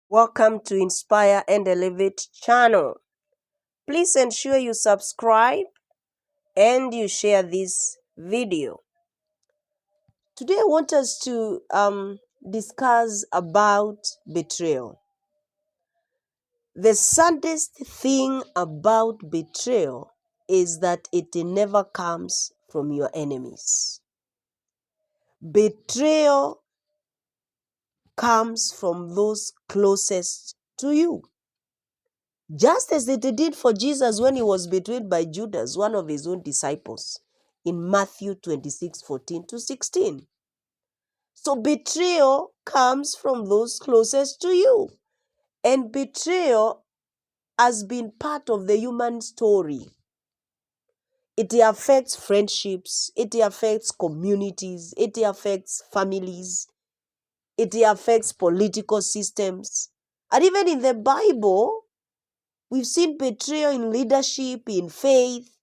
Welcome to Inspire and Elevate channel. Please ensure you subscribe and you share this video. Today I want us to discuss about betrayal. The saddest thing about betrayal is that it never comes from your enemies. Betrayal comes from those closest to you. Just as it did for Jesus when he was betrayed by Judas, one of his own disciples, in Matthew 26:14-16. So betrayal comes from those closest to you. And betrayal has been part of the human story. It affects friendships, it affects communities, it affects families, it affects political systems. And even in the Bible, we've seen betrayal in leadership, in faith,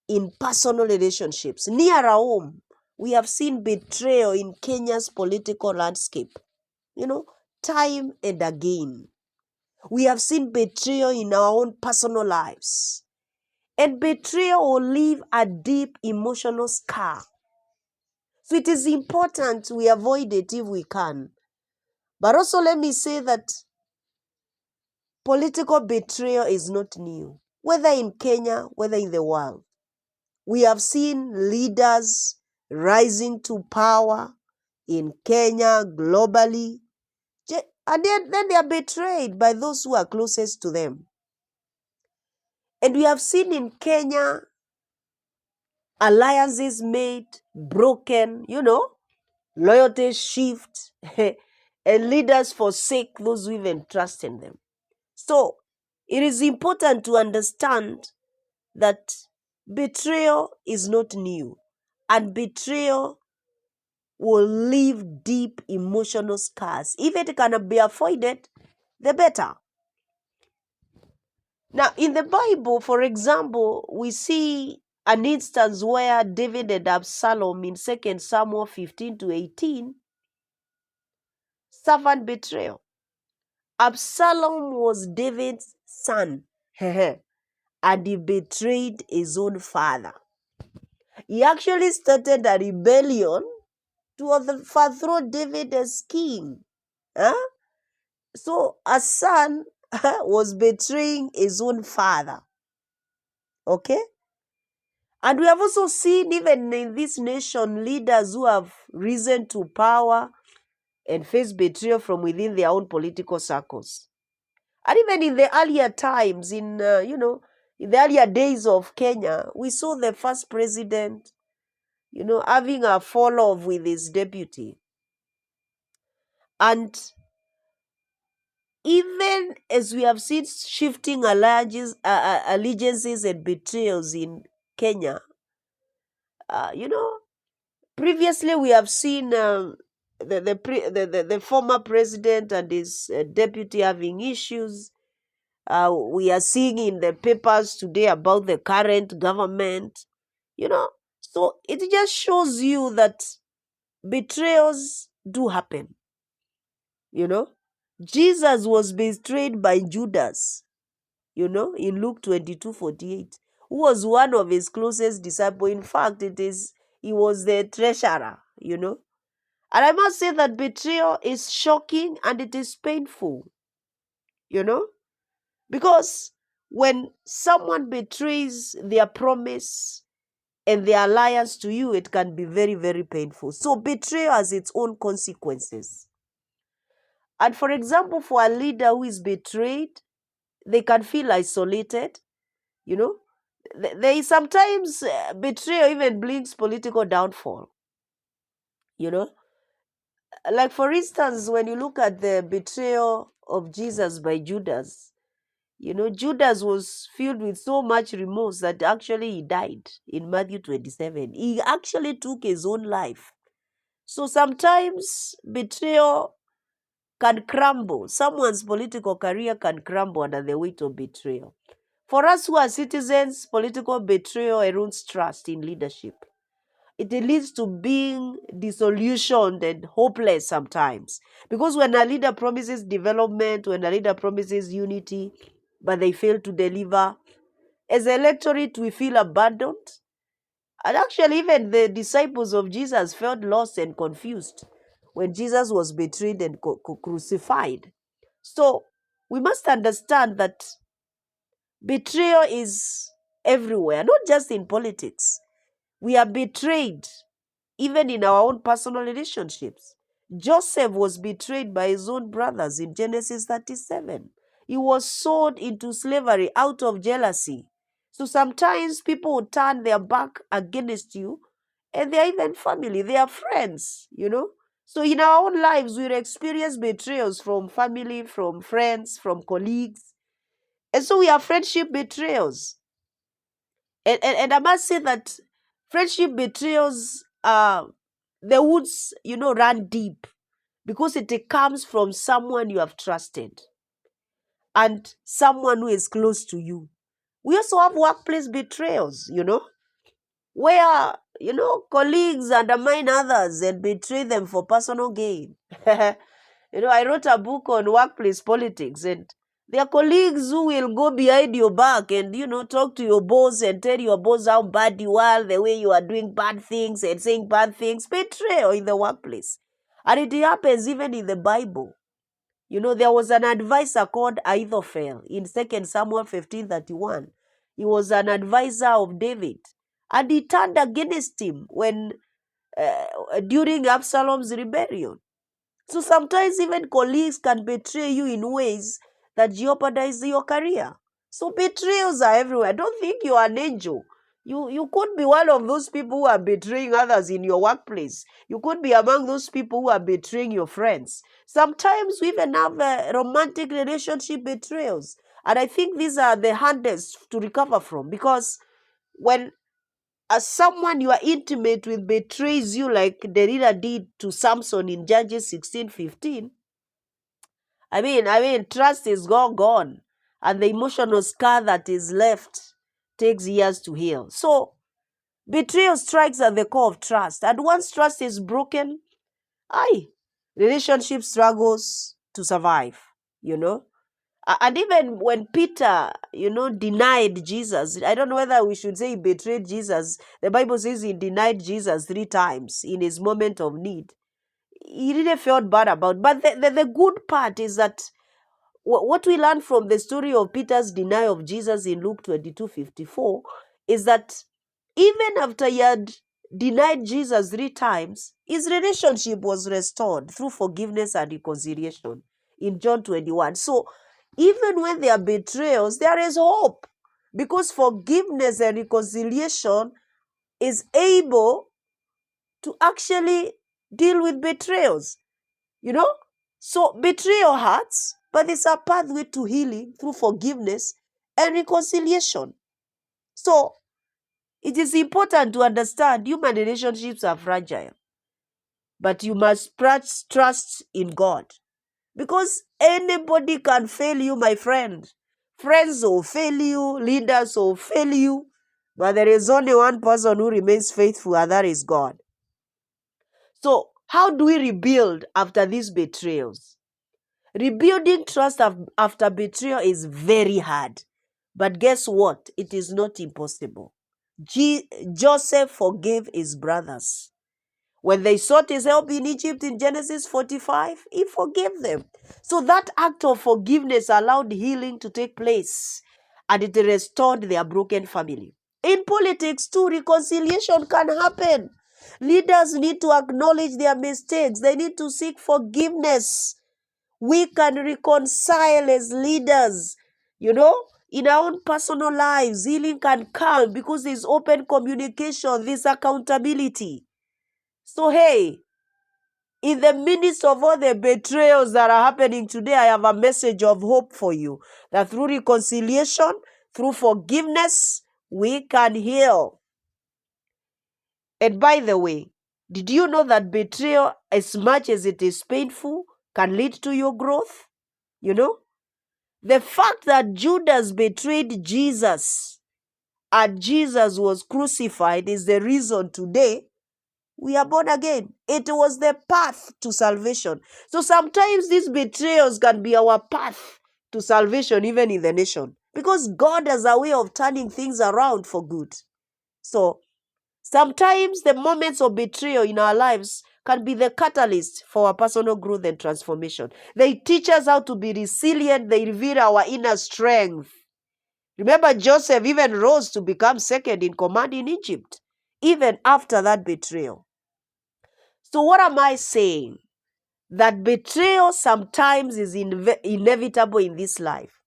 in personal relationships. Near home, we have seen betrayal in Kenya's political landscape, time and again. We have seen betrayal in our own personal lives. And betrayal will leave a deep emotional scar. So it is important we avoid it if we can. But also let me say that political betrayal is not new, whether in Kenya, whether in the world. We have seen leaders rising to power in Kenya, globally, and then they are betrayed by those who are closest to them. And we have seen in Kenya alliances made, broken, loyalties shift, and leaders forsake those who even trust in them. So it is important to understand that betrayal is not new, and betrayal will leave deep emotional scars. If it cannot be avoided, the better. Now, in the Bible, for example, we see an instance where David and Absalom in 2 Samuel 15-18 suffered betrayal. Absalom was David's son, and he betrayed his own father. He actually started a rebellion to overthrow David as king. So a son was betraying his own father. Okay? And we have also seen, even in this nation, leaders who have risen to power and faced betrayal from within their own political circles. And even in the earlier times, in the earlier days of Kenya, we saw the first president, having a fall-off with his deputy. And even as we have seen shifting allegiances and betrayals in Kenya, previously we have seen the former president and his deputy having issues. We are seeing in the papers today about the current government, So it just shows you that betrayals do happen, Jesus was betrayed by Judas, in Luke 22:48, who was one of his closest disciples. In fact, he was the treasurer, And I must say that betrayal is shocking and it is painful, because when someone betrays their promise and their alliance to you, it can be very, very painful. So betrayal has its own consequences. And for example, for a leader who is betrayed, they can feel isolated, There is sometimes betrayal even brings political downfall, Like for instance, when you look at the betrayal of Jesus by Judas, Judas was filled with so much remorse that actually he died in Matthew 27. He actually took his own life. So sometimes betrayal can crumble. Someone's political career can crumble under the weight of betrayal. For us who are citizens, political betrayal erodes trust in leadership. it leads to being disillusioned and hopeless sometimes. Because when a leader promises development, when a leader promises unity, but they fail to deliver, as a electorate, we feel abandoned. And actually, even the disciples of Jesus felt lost and confused when Jesus was betrayed and crucified. So we must understand that betrayal is everywhere, not just in politics. We are betrayed even in our own personal relationships. Joseph was betrayed by his own brothers in Genesis 37. He was sold into slavery out of jealousy. So sometimes people will turn their back against you, and they are even family, they are friends, So in our own lives, we experience betrayals from family, from friends, from colleagues. And so we have friendship betrayals. And I must say that friendship betrayals, the wounds, run deep because it comes from someone you have trusted and someone who is close to you. We also have workplace betrayals, where, colleagues undermine others and betray them for personal gain. I wrote a book on workplace politics, and there are colleagues who will go behind your back and, talk to your boss and tell your boss how bad you are, the way you are doing bad things and saying bad things. Betrayal in the workplace. And it happens even in the Bible. There was an advisor called Ahithophel in 2 Samuel 15:31. He was an advisor of David. And he turned against him during Absalom's rebellion. So sometimes even colleagues can betray you in ways that jeopardize your career. So betrayals are everywhere. Don't think you are an angel. You could be one of those people who are betraying others in your workplace. You could be among those people who are betraying your friends. Sometimes we even have romantic relationship betrayals. And I think these are the hardest to recover from, because when someone you are intimate with betrays you, like Delilah did to Samson in Judges 16:15, trust is gone, and the emotional scar that is left takes years to heal. So betrayal strikes at the core of trust, and once trust is broken, relationship struggles to survive. And even when Peter, denied Jesus, I don't know whether we should say he betrayed Jesus. The Bible says he denied Jesus 3 times in his moment of need. He really felt bad about it. But the good part is that what we learn from the story of Peter's denial of Jesus in Luke 22:54 is that even after he had denied Jesus 3 times, his relationship was restored through forgiveness and reconciliation in John 21. So even when there are betrayals, there is hope, because forgiveness and reconciliation is able to actually deal with betrayals. So betrayal hurts, but it's a pathway to healing through forgiveness and reconciliation. So it is important to understand human relationships are fragile, but you must trust in God, because anybody can fail you, my friend. Friends will fail you, leaders will fail you, but there is only one person who remains faithful, and that is God. So how do we rebuild after these betrayals? Rebuilding trust after betrayal is very hard. But guess what? It is not impossible. Joseph forgave his brothers. When they sought his help in Egypt in Genesis 45, he forgave them. So that act of forgiveness allowed healing to take place, and it restored their broken family. In politics too, reconciliation can happen. Leaders need to acknowledge their mistakes. They need to seek forgiveness. We can reconcile as leaders, in our own personal lives. Healing can come because there's open communication, there's accountability. So hey, in the midst of all the betrayals that are happening today, I have a message of hope for you, that through reconciliation, through forgiveness, we can heal. And by the way, did you know that betrayal, as much as it is painful, can lead to your growth? The fact that Judas betrayed Jesus and Jesus was crucified is the reason today we are born again. It was the path to salvation. So sometimes these betrayals can be our path to salvation, even in the nation, because God has a way of turning things around for good. So sometimes the moments of betrayal in our lives can be the catalyst for our personal growth and transformation. They teach us how to be resilient. They reveal our inner strength. Remember, Joseph even rose to become second in command in Egypt, even after that betrayal. So what am I saying? That betrayal sometimes is inevitable in this life,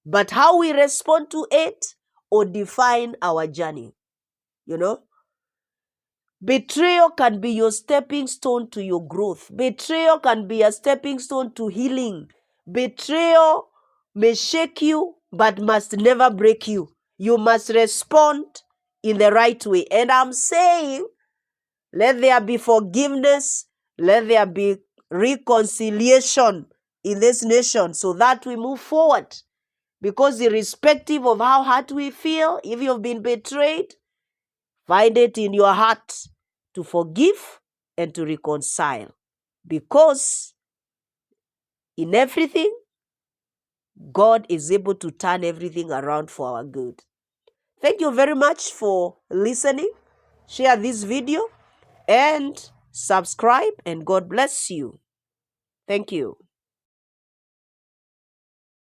but how we respond to it or define our journey. You know, betrayal can be your stepping stone to your growth. Betrayal can be a stepping stone to healing. Betrayal may shake you, but must never break you. You must respond in the right way. And I'm saying, let there be forgiveness, let there be reconciliation in this nation so that we move forward. Because irrespective of how hurt we feel, if you've been betrayed, find it in your heart to forgive and to reconcile. Because in everything, God is able to turn everything around for our good. Thank you very much for listening. Share this video and subscribe, and God bless you. Thank you.